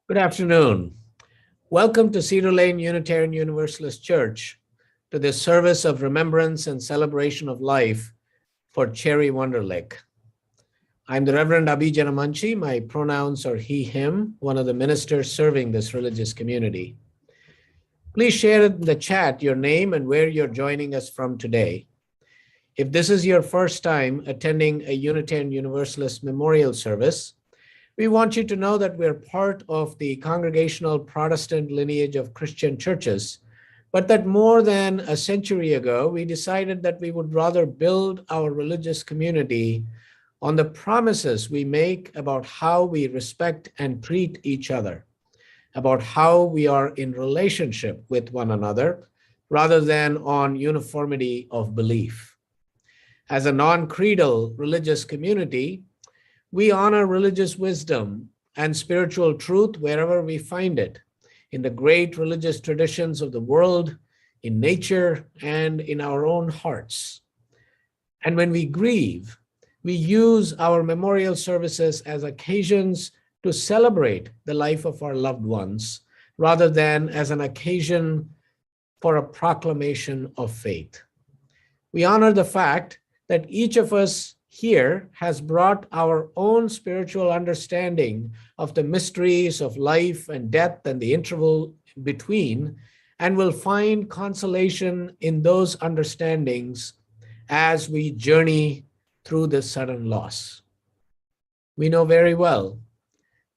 Good afternoon. Welcome to Cedar Lane Unitarian Universalist Church to this service of remembrance and celebration of life for Cherry Wunderlich. I'm the Reverend Abhi Janamanchi. My pronouns are he, him, one of the ministers serving this religious community. Please share in the chat your name and where you're joining us from today. If this is your first time attending a Unitarian Universalist memorial service, we want you to know that we're part of the Congregational Protestant lineage of Christian churches, but that more than a century ago, we decided that we would rather build our religious community on the promises we make about how we respect and treat each other, about how we are in relationship with one another, rather than on uniformity of belief. As a non-creedal religious community, we honor religious wisdom and spiritual truth wherever we find it, in the great religious traditions of the world, in nature, and in our own hearts. And when we grieve, we use our memorial services as occasions to celebrate the life of our loved ones, rather than as an occasion for a proclamation of faith. We honor the fact that each of us here has brought our own spiritual understanding of the mysteries of life and death and the interval between, and will find consolation in those understandings as we journey through this sudden loss. We know very well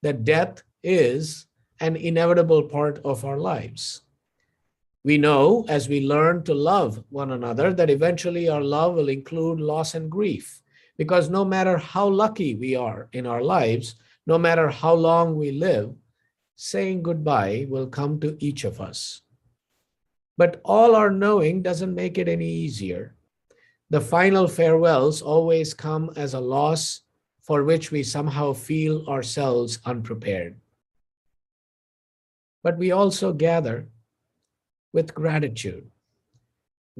that death is an inevitable part of our lives. We know as we learn to love one another that eventually our love will include loss and grief. Because no matter how lucky we are in our lives, no matter how long we live, saying goodbye will come to each of us. But all our knowing doesn't make it any easier. The final farewells always come as a loss for which we somehow feel ourselves unprepared. But we also gather with gratitude.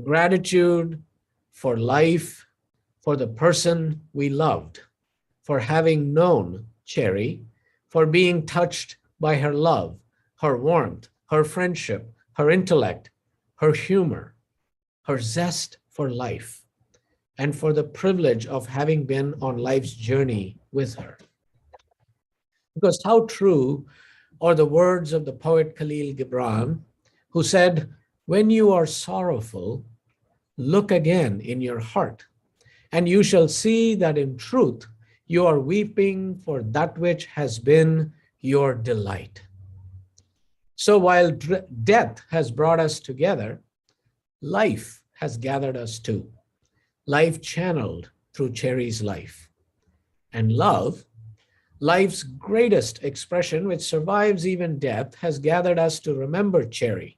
Gratitude for life, for the person we loved, for having known Cherry, for being touched by her love, her warmth, her friendship, her intellect, her humor, her zest for life, and for the privilege of having been on life's journey with her. Because how true are the words of the poet Khalil Gibran, who said, "When you are sorrowful, look again in your heart, and you shall see that in truth you are weeping for that which has been your delight." So while death has brought us together, life has gathered us too. Life channeled through Cherry's life. And love, life's greatest expression, which survives even death, has gathered us to remember Cherry,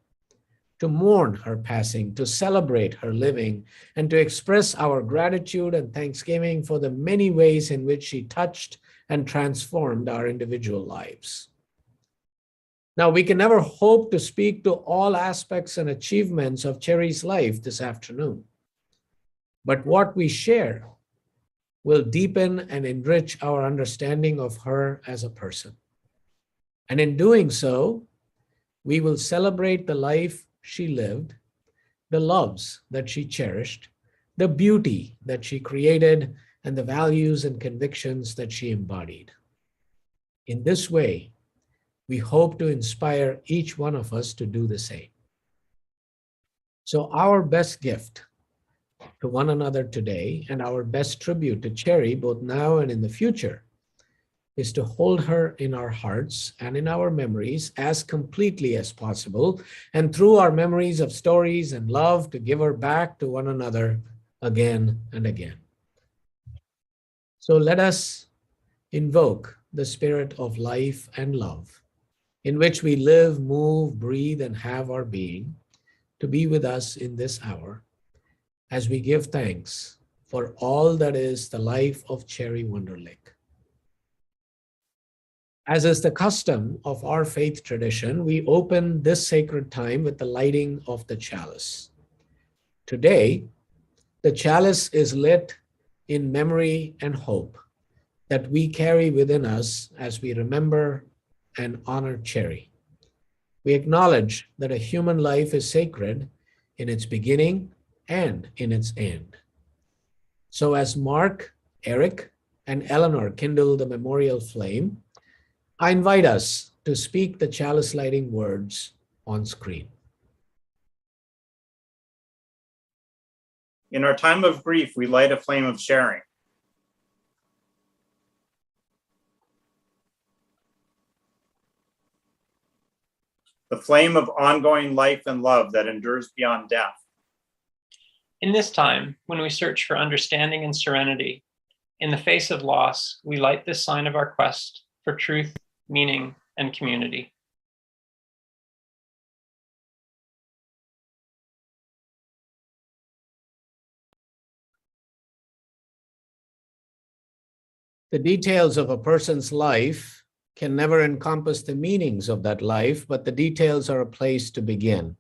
to mourn her passing, to celebrate her living, and to express our gratitude and thanksgiving for the many ways in which she touched and transformed our individual lives. Now, we can never hope to speak to all aspects and achievements of Cherry's life this afternoon, but what we share will deepen and enrich our understanding of her as a person. And in doing so, we will celebrate the life she lived, the loves that she cherished, the beauty that she created, and the values and convictions that she embodied. In this way, we hope to inspire each one of us to do the same. So our best gift to one another today and our best tribute to Cherry, both now and in the future, is to hold her in our hearts and in our memories as completely as possible, and through our memories of stories and love, to give her back to one another again and again. So let us invoke the spirit of life and love, in which we live, move, breathe, and have our being, to be with us in this hour as we give thanks for all that is the life of Cherry Wunderlich. As is the custom of our faith tradition, we open this sacred time with the lighting of the chalice. Today, the chalice is lit in memory and hope that we carry within us as we remember and honor Cherry. We acknowledge that a human life is sacred in its beginning and in its end. So as Mark, Eric, and Eleanor kindle the memorial flame, I invite us to speak the chalice lighting words on screen. In our time of grief, we light a flame of sharing. The flame of ongoing life and love that endures beyond death. In this time, when we search for understanding and serenity, in the face of loss, we light this sign of our quest for truth, meaning, and community. The details of a person's life can never encompass the meanings of that life, but the details are a place to begin.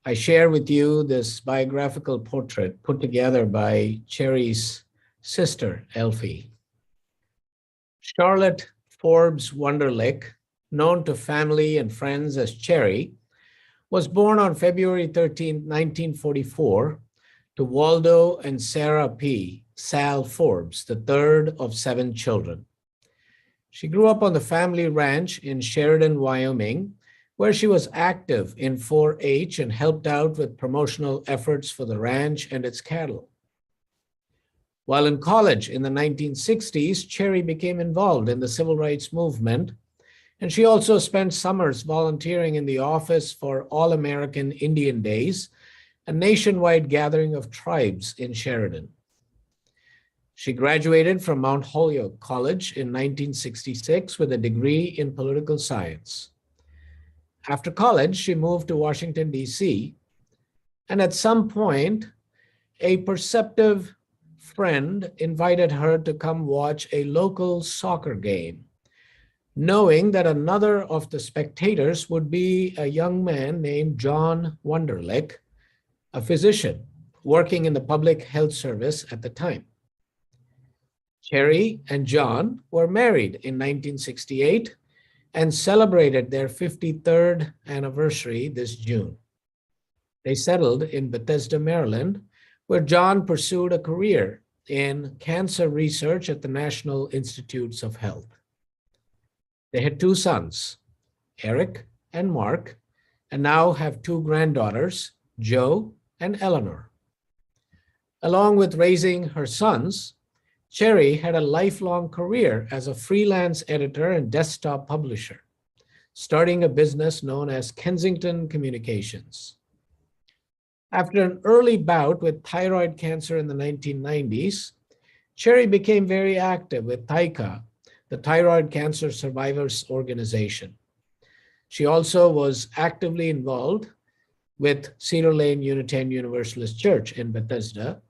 I share with you this biographical portrait put together by Cherry's sister, Elfie. Charlotte Forbes Wunderlich, known to family and friends as Cherry, was born on February 13, 1944, to Waldo and Sarah P. Sal Forbes, the third of 7 children. She grew up on the family ranch in Sheridan, Wyoming, where she was active in 4-H and helped out with promotional efforts for the ranch and its cattle. While in college in the 1960s, Cherry became involved in the civil rights movement, and she also spent summers volunteering in the office for All-American Indian Days, a nationwide gathering of tribes in Sheridan. She graduated from Mount Holyoke College in 1966 with a degree in political science. After college, she moved to Washington, D.C., and at some point, a perceptive friend invited her to come watch a local soccer game, knowing that another of the spectators would be a young man named John Wunderlich, a physician working in the public health service at the time. Cherry and John were married in 1968 and celebrated their 53rd anniversary this June. They settled in Bethesda, Maryland, where John pursued a career in cancer research at the National Institutes of Health. They had 2 sons, Eric and Mark, and now have 2 granddaughters, Jo and Eleanor. Along with raising her sons, Cherry had a lifelong career as a freelance editor and desktop publisher, starting a business known as Kensington Communications. After an early bout with thyroid cancer in the 1990s, Cherry became very active with TICA, the Thyroid Cancer Survivors Organization. She also was actively involved with Cedar Lane Unitarian Universalist Church in Bethesda,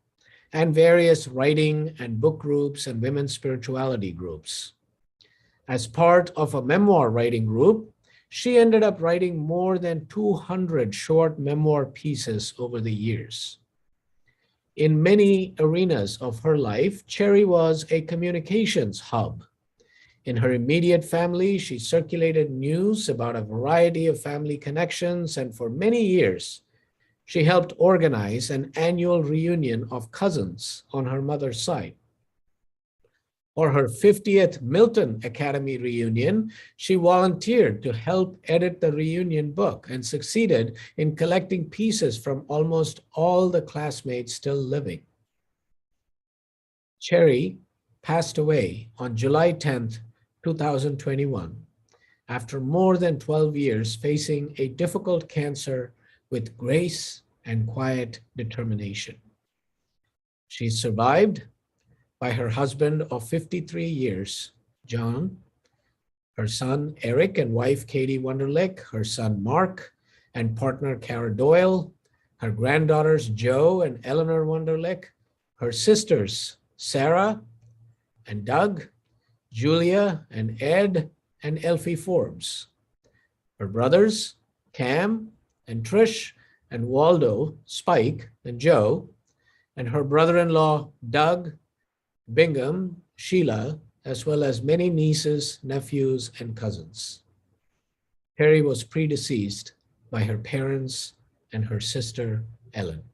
and various writing and book groups and women's spirituality groups. As part of a memoir writing group, She ended up writing more than 200 short memoir pieces over the years. In many arenas of her life, Cherry was a communications hub. In her immediate family, she circulated news about a variety of family connections, and for many years, she helped organize an annual reunion of cousins on her mother's side. For her 50th Milton Academy reunion, she volunteered to help edit the reunion book and succeeded in collecting pieces from almost all the classmates still living. Cherry passed away on July 10th, 2021, after more than 12 years facing a difficult cancer with grace and quiet determination. She survived by her husband of 53 years, John, her son Eric and wife Katie Wunderlich, her son Mark and partner Kara Doyle, her granddaughters Joe and Eleanor Wunderlich, her sisters Sarah and Doug, Julia and Ed and Elfie Forbes, her brothers Cam and Trish and Waldo, Spike and Joe, and her brother-in-law Doug, Bingham, Sheila, as well as many nieces, nephews, and cousins. Cherry was predeceased by her parents and her sister Ellen.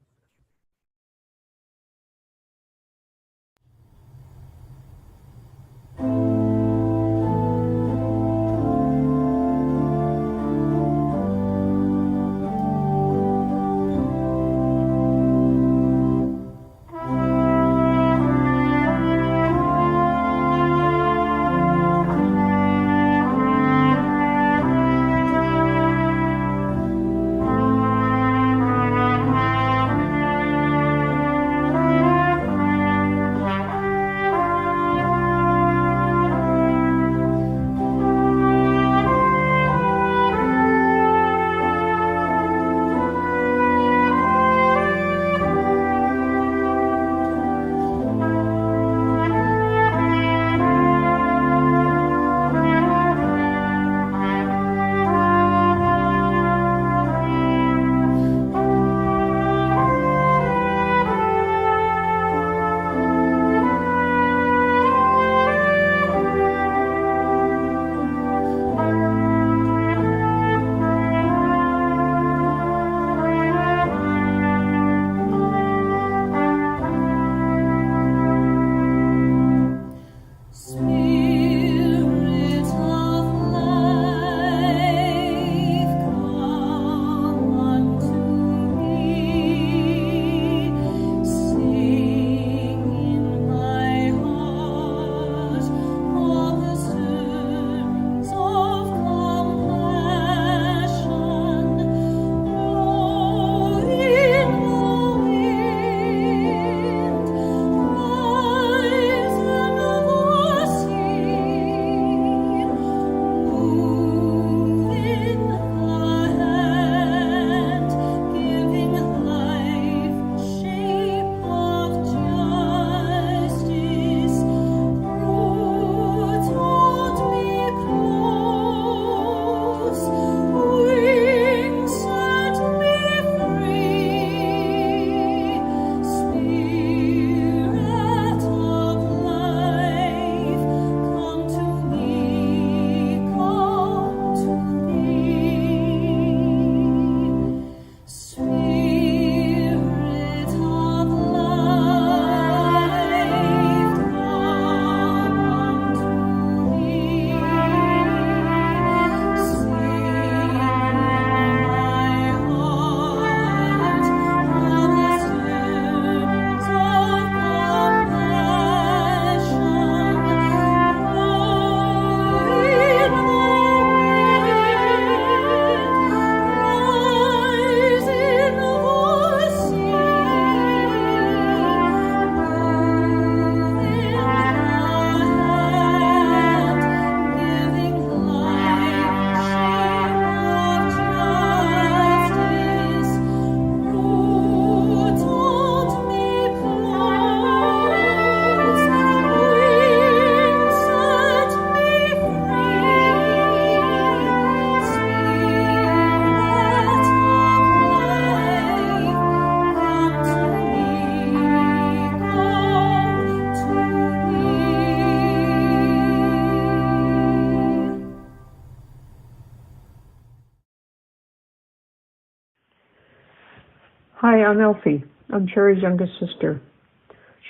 Hi, I'm Elfie. I'm Cherry's youngest sister.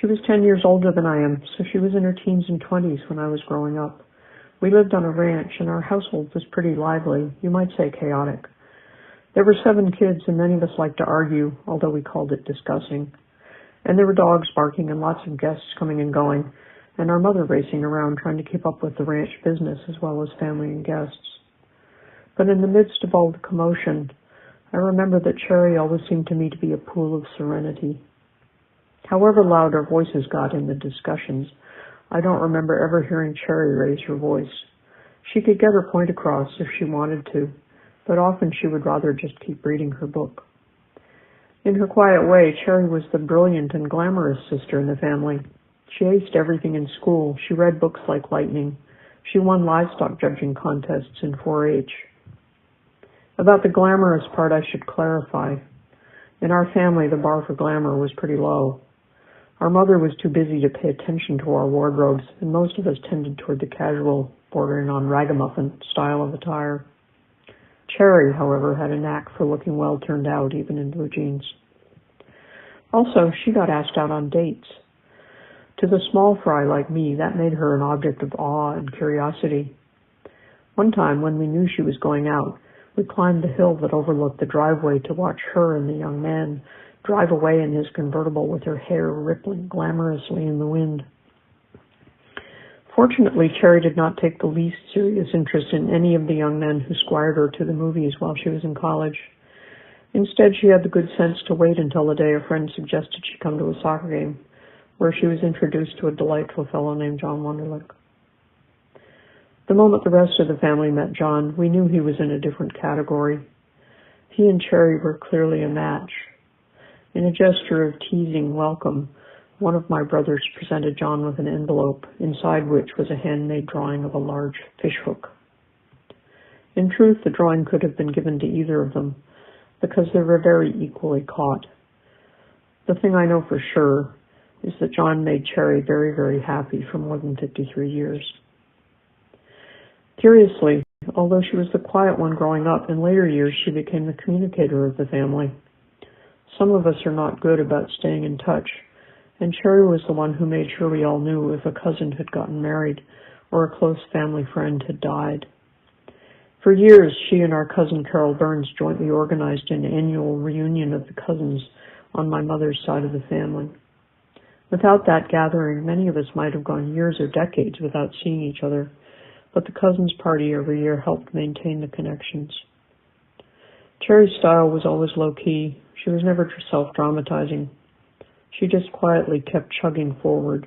She was 10 years older than I am, so she was in her teens and 20s when I was growing up. We lived on a ranch, and our household was pretty lively, you might say chaotic. There were 7 kids, and many of us liked to argue, although we called it discussing. And there were dogs barking and lots of guests coming and going, and our mother racing around trying to keep up with the ranch business as well as family and guests. But in the midst of all the commotion, I remember that Cherry always seemed to me to be a pool of serenity. However loud our voices got in the discussions, I don't remember ever hearing Cherry raise her voice. She could get her point across if she wanted to, but often she would rather just keep reading her book. In her quiet way, Cherry was the brilliant and glamorous sister in the family. She aced everything in school. She read books like lightning. She won livestock judging contests in 4-H. About the glamorous part, I should clarify. In our family, the bar for glamour was pretty low. Our mother was too busy to pay attention to our wardrobes, and most of us tended toward the casual, bordering on ragamuffin style of attire. Cherry, however, had a knack for looking well turned out, even in blue jeans. Also, she got asked out on dates. To the small fry like me, that made her an object of awe and curiosity. One time, when we knew she was going out, we climbed the hill that overlooked the driveway to watch her and the young man drive away in his convertible with her hair rippling glamorously in the wind. Fortunately, Cherry did not take the least serious interest in any of the young men who squired her to the movies while she was in college. Instead, she had the good sense to wait until the day a friend suggested she come to a soccer game, where she was introduced to a delightful fellow named John Wunderlich. The moment the rest of the family met John, we knew he was in a different category. He and Cherry were clearly a match. In a gesture of teasing welcome, one of my brothers presented John with an envelope, inside which was a handmade drawing of a large fishhook. In truth, the drawing could have been given to either of them, because they were very equally caught. The thing I know for sure is that John made Cherry very, very happy for more than 53 years. Curiously, although she was the quiet one growing up, in later years she became the communicator of the family. Some of us are not good about staying in touch, and Cherry was the one who made sure we all knew if a cousin had gotten married or a close family friend had died. For years, she and our cousin Carol Burns jointly organized an annual reunion of the cousins on my mother's side of the family. Without that gathering, many of us might have gone years or decades without seeing each other, but the cousins' party every year helped maintain the connections. Cherry's style was always low-key. She was never self-dramatizing. She just quietly kept chugging forward,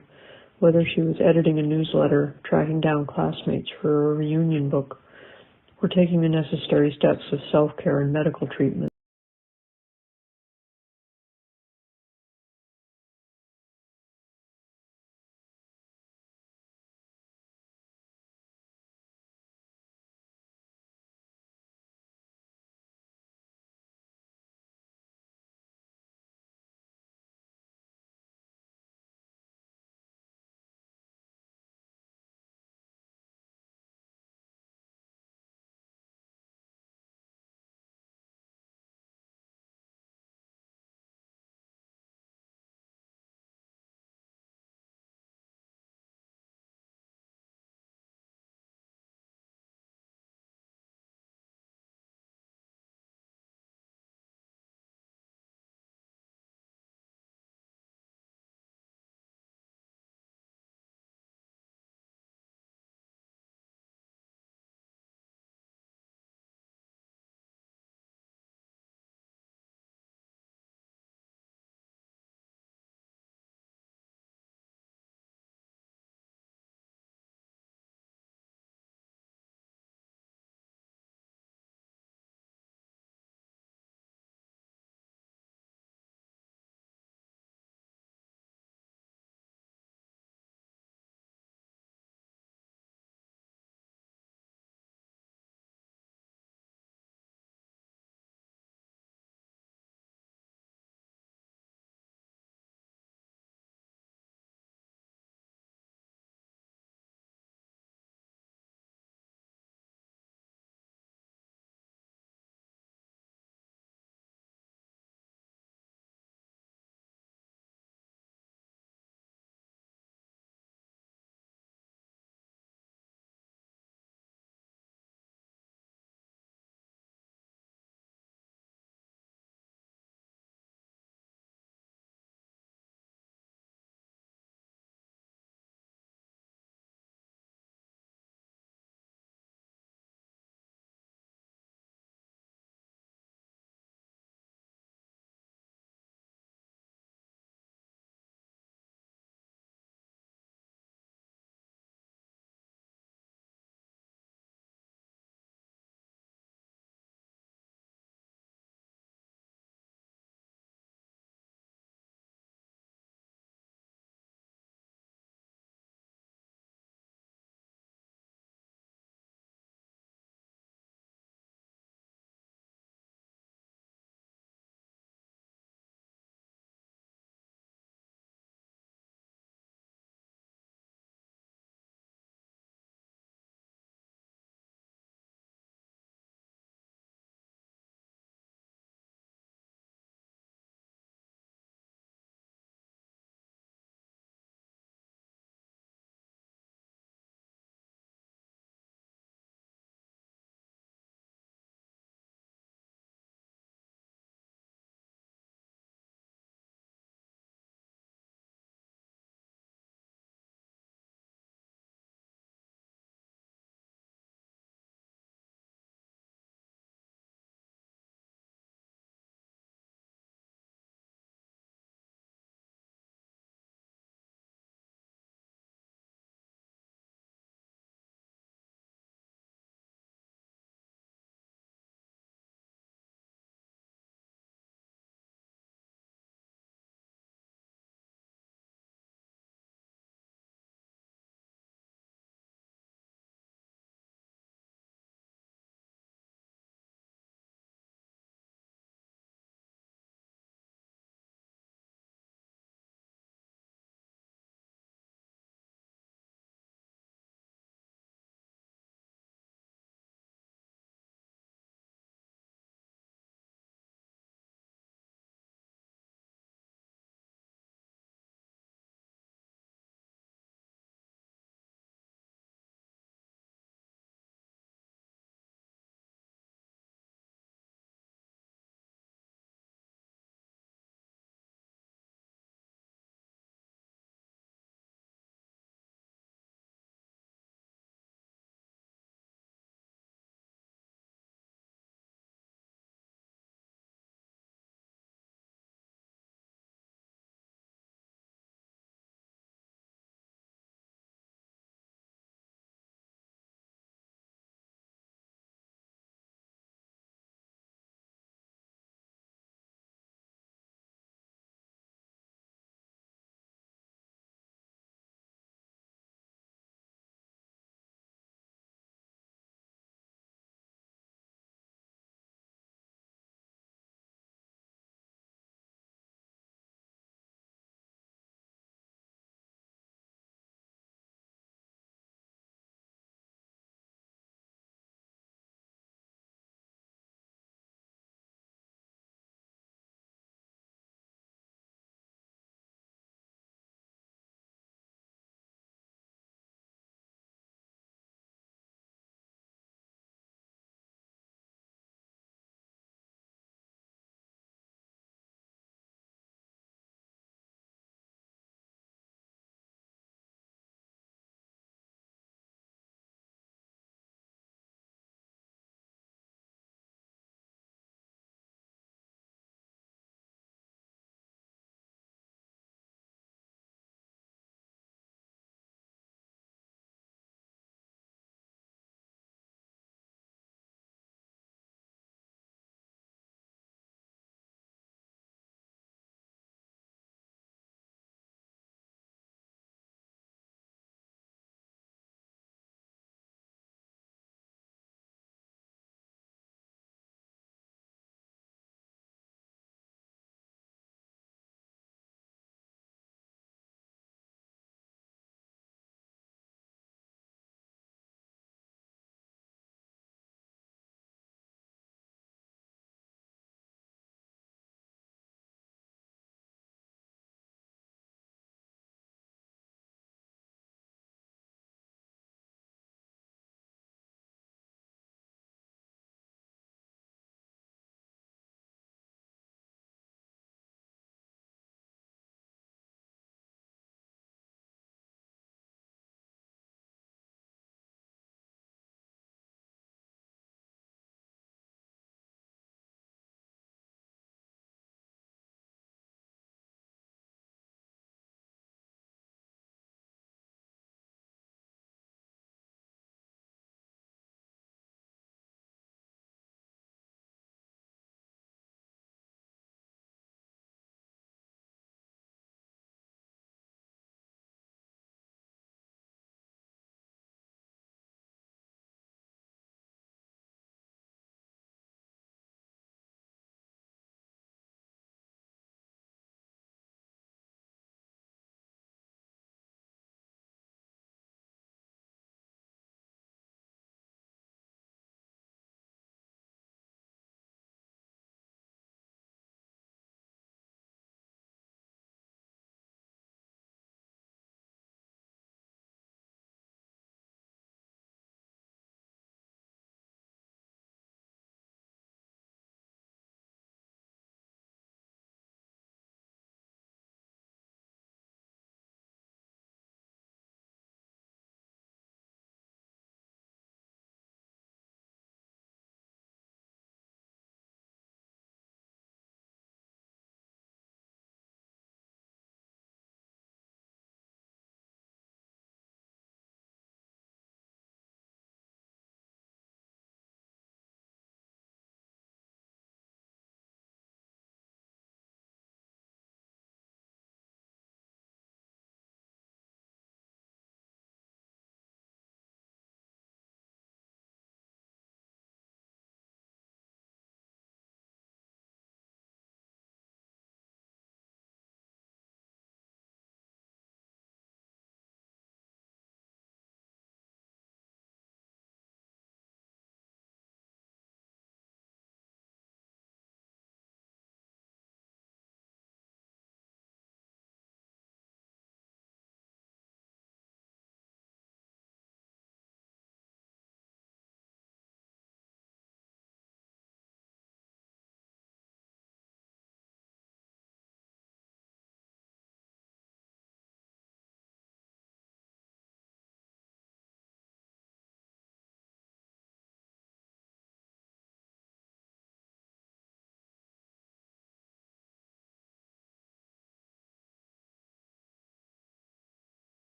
whether she was editing a newsletter, tracking down classmates for a reunion book, or taking the necessary steps of self-care and medical treatment.